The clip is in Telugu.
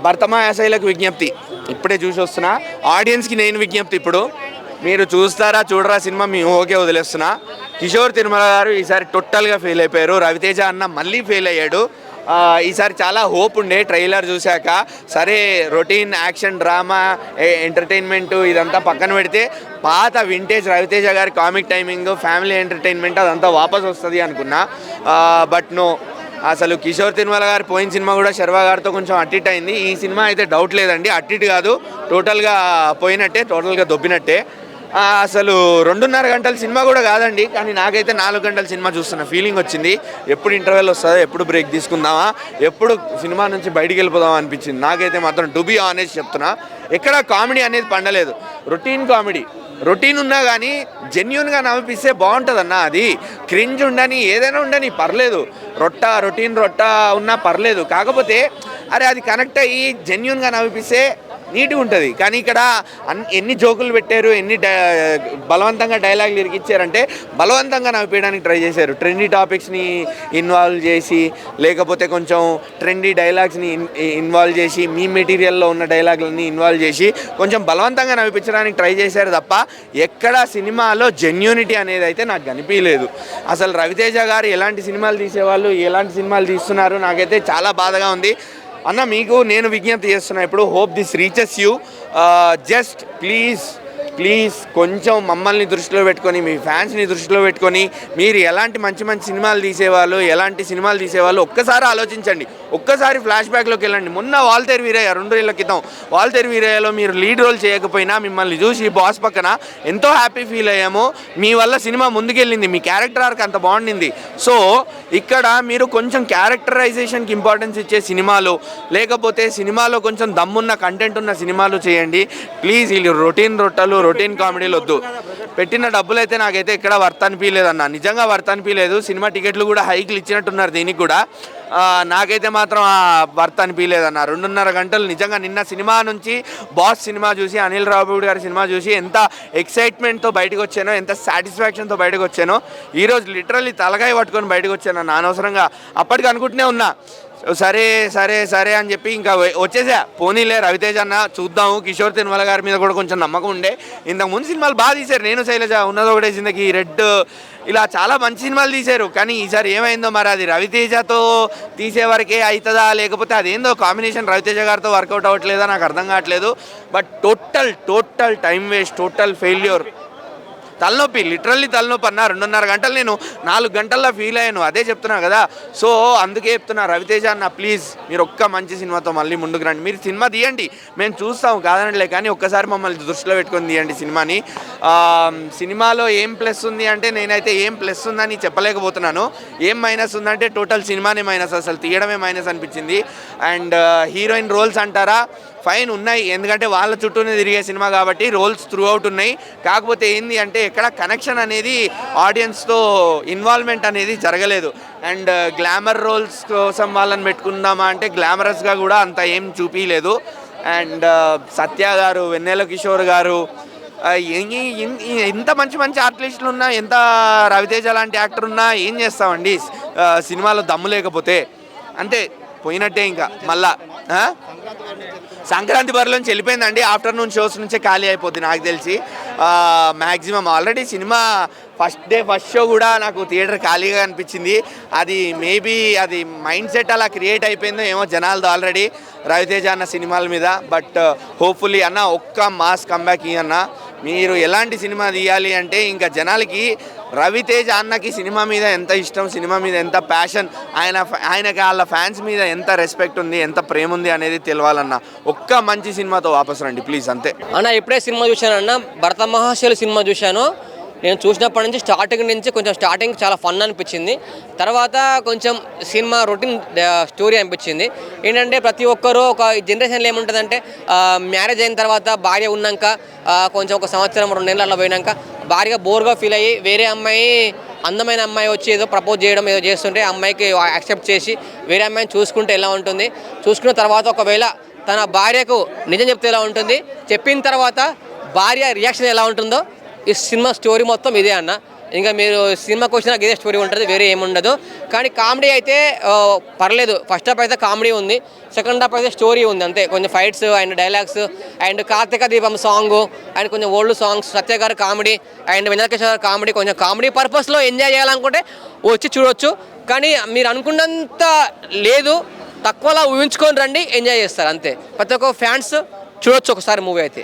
భర్తమాయాశైలకు విజ్ఞప్తి ఇప్పుడే చూసి వస్తున్నా. ఆడియన్స్కి నేను విజ్ఞప్తి, ఇప్పుడు మీరు చూస్తారా చూడరా సినిమా మీ ఓకే వదిలేస్తున్నా. కిషోర్ తిరుమల గారు ఈసారి టోటల్గా ఫెయిల్ అయిపోయారు. రవితేజ అన్న మళ్ళీ ఫెయిల్ అయ్యాడు. ఈసారి చాలా హోప్ ఉండే ట్రైలర్ చూశాక. సరే రొటీన్ యాక్షన్ డ్రామా ఎంటర్టైన్మెంట్ ఇదంతా పక్కన పెడితే పాత వింటేజ్ రవితేజ గారి కామిక్ టైమింగ్ ఫ్యామిలీ ఎంటర్టైన్మెంట్ అదంతా వాపస్ వస్తుంది అనుకున్నా. బట్ నో, అసలు కిషోర్ తిరుమల గారు పోయిన సినిమా కూడా శర్వా గారితో కొంచెం అట్టిట్ అయింది. ఈ సినిమా అయితే డౌట్ లేదండి, అట్టిట్ కాదు, టోటల్గా పోయినట్టే, టోటల్గా దొబ్బినట్టే. అసలు 2.5 గంటల సినిమా కూడా కాదండి, కానీ నాకైతే 4 గంటల సినిమా చూస్తున్న ఫీలింగ్ వచ్చింది. ఎప్పుడు ఇంటర్వెల్ వస్తుందో, ఎప్పుడు బ్రేక్ తీసుకుందామా, ఎప్పుడు సినిమా నుంచి బయటికి వెళ్ళిపోదామా అనిపించింది నాకైతే మాత్రం. టు బీ ఆనెస్ట్ చెప్తున్నా, ఎక్కడ కామెడీ అనేది పండలేదు. రొటీన్ కామెడీ, రొటీన్ ఉన్నా కానీ జెన్యున్గా నవ్విస్తే బాగుంటుంది అన్న. అది క్రింజ్ ఉండని ఏదైనా ఉండని పర్లేదు, రొటీన్ ఉన్నా పర్లేదు. కాకపోతే అరే అది కనెక్ట్ అయ్యి జెన్యున్గా నవ్విస్తే నీట్గా ఉంటుంది. కానీ ఇక్కడ ఎన్ని జోకులు పెట్టారు, ఎన్ని బలవంతంగా డైలాగులు ఇరికిచ్చారంటే బలవంతంగా నవ్విపోయడానికి ట్రై చేశారు. ట్రెండీ టాపిక్స్ని ఇన్వాల్వ్ చేసి, లేకపోతే కొంచెం ట్రెండీ డైలాగ్స్ని ఇన్వాల్వ్ చేసి, మీ మెటీరియల్లో ఉన్న డైలాగులని ఇన్వాల్వ్ చేసి కొంచెం బలవంతంగా నవ్విపించడానికి ట్రై చేశారు తప్ప ఎక్కడ సినిమాలో జెన్యూనిటీ అనేది అయితే నాకు కనిపించలేదు. అసలు రవితేజ గారు ఎలాంటి సినిమాలు తీసేవాళ్ళు, ఎలాంటి సినిమాలు తీస్తున్నారు, నాకైతే చాలా బాధగా ఉంది. అన్న మీకు నేను విజ్ఞప్తి చేస్తున్నా, ఇప్పుడు hope this reaches you. Just please కొంచెం మమ్మల్ని దృష్టిలో పెట్టుకొని, మీ ఫ్యాన్స్ని దృష్టిలో పెట్టుకొని, మీరు ఎలాంటి మంచి సినిమాలు తీసేవాళ్ళు ఒక్కసారి ఆలోచించండి. ఒక్కసారి ఫ్లాష్ బ్యాక్లోకి వెళ్ళండి. మొన్న వాల్తేరు వీరయ్య 2 ఏళ్ల క్రితం వాల్తేరు వీరయ్యలో మీరు లీడ్ రోల్ చేయకపోయినా మిమ్మల్ని చూసి బాస్ పక్కన ఎంతో హ్యాపీ ఫీల్ అయ్యామో. మీ వల్ల సినిమా ముందుకెళ్ళింది, మీ క్యారెక్టర్ ఆర్క్ అంత బాగుండింది. సో ఇక్కడ మీరు కొంచెం క్యారెక్టరైజేషన్కి ఇంపార్టెన్స్ ఇచ్చే సినిమాలు, లేకపోతే సినిమాలో కొంచెం దమ్మున్న కంటెంట్ ఉన్న సినిమాలు చేయండి ప్లీజ్. వీళ్ళు రొటీన్ కామెడీలు వద్దు. పెట్టిన డబ్బులు అయితే నాకైతే ఇక్కడ వర్త్ అనిపించలేదన్న, నిజంగా వర్త్ అనిపించలేదు. సినిమా టికెట్లు కూడా హైక్లు ఇచ్చినట్టున్నారు దీనికి కూడా. నాకైతే మాత్రం వర్త్ అనిపించలేదన్న. 2.5 గంటలు నిజంగా. నిన్న సినిమా నుంచి బాస్ సినిమా చూసి, అనిల్ రావిపూడి గారి సినిమా చూసి ఎంత ఎక్సైట్మెంట్తో బయటకు వచ్చానో, ఎంత సాటిస్ఫాక్షన్తో బయటకు వచ్చానో, ఈరోజు లిటరల్లీ తలకాయ పట్టుకొని బయటకు వచ్చాను అన్న. అనవసరంగా అప్పటికి అనుకుంటూనే ఉన్నా సరే అని చెప్పి ఇంకా వచ్చేసా. పోనీలే రవితేజ అన్న చూద్దాము. కిషోర్ తిరుమల గారి మీద కూడా కొంచెం నమ్మకం ఉండే. ఇంతకుముందు సినిమాలు బాగా తీశారు, నేను శైలజ, ఉన్నదో ఒకటే జిందగీ, రెడ్, ఇలా చాలా మంచి సినిమాలు తీశారు. కానీ ఈసారి ఏమైందో మరి, అది రవితేజతో తీసే వరకే అవుతుందా, లేకపోతే అదేందో కాంబినేషన్ రవితేజ గారితో వర్కౌట్ అవ్వట్లేదా నాకు అర్థం కావట్లేదు. But total time waste, total failure, తలనొప్పి, లిటరల్లీ తలనొప్పి అన్న. 2.5 గంటలు నేను 4 గంటల్లో ఫీల్ అయ్యాను, అదే చెప్తున్నా కదా. సో అందుకే చెప్తున్నా, రవితేజ అన్న ప్లీజ్ మీరు ఒక్క మంచి సినిమాతో మళ్ళీ ముందుకు రండి. మీరు సినిమా తీయండి, మేము చూస్తాము కాదనట్లే, కానీ ఒక్కసారి మమ్మల్ని దృష్టిలో పెట్టుకొని తీయండి సినిమాని. సినిమాలో ఏం ప్లస్ ఉంది అంటే నేనైతే ఏం ప్లస్ ఉందని చెప్పలేకపోతున్నాను. ఏం మైనస్ ఉందంటే టోటల్ సినిమానే మైనస్, అసలు తీయడమే మైనస్ అనిపించింది. అండ్ హీరోయిన్ రోల్స్ అంటారా, ఫైన్ ఉన్నాయి, ఎందుకంటే వాళ్ళ చుట్టూనే తిరిగే సినిమా కాబట్టి రోల్స్ త్రూ అవుట్ ఉన్నాయి. కాకపోతే ఏంది అంటే ఎక్కడ కనెక్షన్ అనేది, ఆడియన్స్తో ఇన్వాల్వ్మెంట్ అనేది జరగలేదు. అండ్ గ్లామర్ రోల్స్ కోసం వాళ్ళని పెట్టుకుందామా అంటే గ్లామరస్గా కూడా అంత ఏం చూపించలేదు. అండ్ సత్య గారు, వెన్నెల కిషోర్ గారు, ఎంత మంచి ఆర్టిస్టులు ఉన్నా, ఎంత రవితేజ లాంటి యాక్టర్ ఉన్నా ఏం చేస్తామండి సినిమాలో దమ్ము లేకపోతే. అంతే, పోయినట్టే. ఇంకా మళ్ళా సంక్రాంతి బరిలోంచి వెళ్ళిపోయిందండి. ఆఫ్టర్నూన్ షోస్ నుంచే ఖాళీ అయిపోద్ది నాకు తెలిసి. Maximum already cinema first show కూడా నాకు థియేటర్ ఖాళీగా అనిపించింది. అది మేబీ అది మైండ్ సెట్ అలా క్రియేట్ అయిపోయిందో ఏమో జనాలతో ఆల్రెడీ రవితేజ అన్న సినిమాల మీద. బట్ హోప్ఫుల్లీ అన్న ఒక్క మాస్ కంబ్యాక్ అన్న. మీరు ఎలాంటి సినిమా తీయాలి అంటే ఇంకా జనాలకి రవితేజ అన్నకి సినిమా మీద ఎంత ఇష్టం, సినిమా మీద ఎంత ప్యాషన్, ఆయనకి వాళ్ళ ఫ్యాన్స్ మీద ఎంత రెస్పెక్ట్ ఉంది, ఎంత ప్రేమ ఉంది అనేది తెలవాలన్న. ఒక్క మంచి సినిమాతో వాపసు రండి ప్లీజ్, అంతే అన్న. ఇప్పుడే సినిమా చూశాను అన్న, భరత మహాశైలు సినిమా చూశాను. నేను చూసినప్పటి నుంచి స్టార్టింగ్ చాలా ఫన్ అనిపించింది. తర్వాత కొంచెం సినిమా రొటీన్ స్టోరీ అనిపించింది. ఏంటంటే ప్రతి ఒక్కరూ ఒక జనరేషన్లో ఏముంటుందంటే, మ్యారేజ్ అయిన తర్వాత భార్య ఉన్నాక కొంచెం ఒక సంవత్సరం 2 నెలలు అలా పోయినాక భార్య బోర్గా ఫీల్ అయ్యి వేరే అమ్మాయి, అందమైన అమ్మాయి వచ్చి ఏదో ప్రపోజ్ చేయడం ఏదో చేస్తుంటే అమ్మాయికి యాక్సెప్ట్ చేసి వేరే అమ్మాయిని చూసుకుంటే ఎలా ఉంటుంది, చూసుకున్న తర్వాత ఒకవేళ తన భార్యకు నిజం చెప్తే ఎలా ఉంటుంది, చెప్పిన తర్వాత భార్య రియాక్షన్ ఎలా ఉంటుందో, ఈ సినిమా స్టోరీ మొత్తం ఇదే అన్న. ఇంకా మీరు సినిమాకి వచ్చిన ఇదే స్టోరీ ఉంటుంది, వేరే ఏముండదు. కానీ కామెడీ అయితే పర్లేదు. ఫస్ట్ హాఫ్ అయితే కామెడీ ఉంది, సెకండ్ హాఫ్ అయితే స్టోరీ ఉంది అంతే. కొంచెం fights and dialogues and Karthika Deepam song and కొంచెం ఓల్డ్ సాంగ్స్, సత్య గారు కామెడీ అండ్ వెంకటేశ్వర గారు కామెడీ, కొంచెం కామెడీ పర్పస్లో ఎంజాయ్ చేయాలనుకుంటే వచ్చి చూడొచ్చు. కానీ మీరు అనుకున్నంత లేదు, తక్కువలా ఊహించుకొని రండి, ఎంజాయ్ చేస్తారు అంతే. ప్రతి ఒక్క ఫ్యాన్స్ చూడొచ్చు ఒకసారి మూవీ అయితే.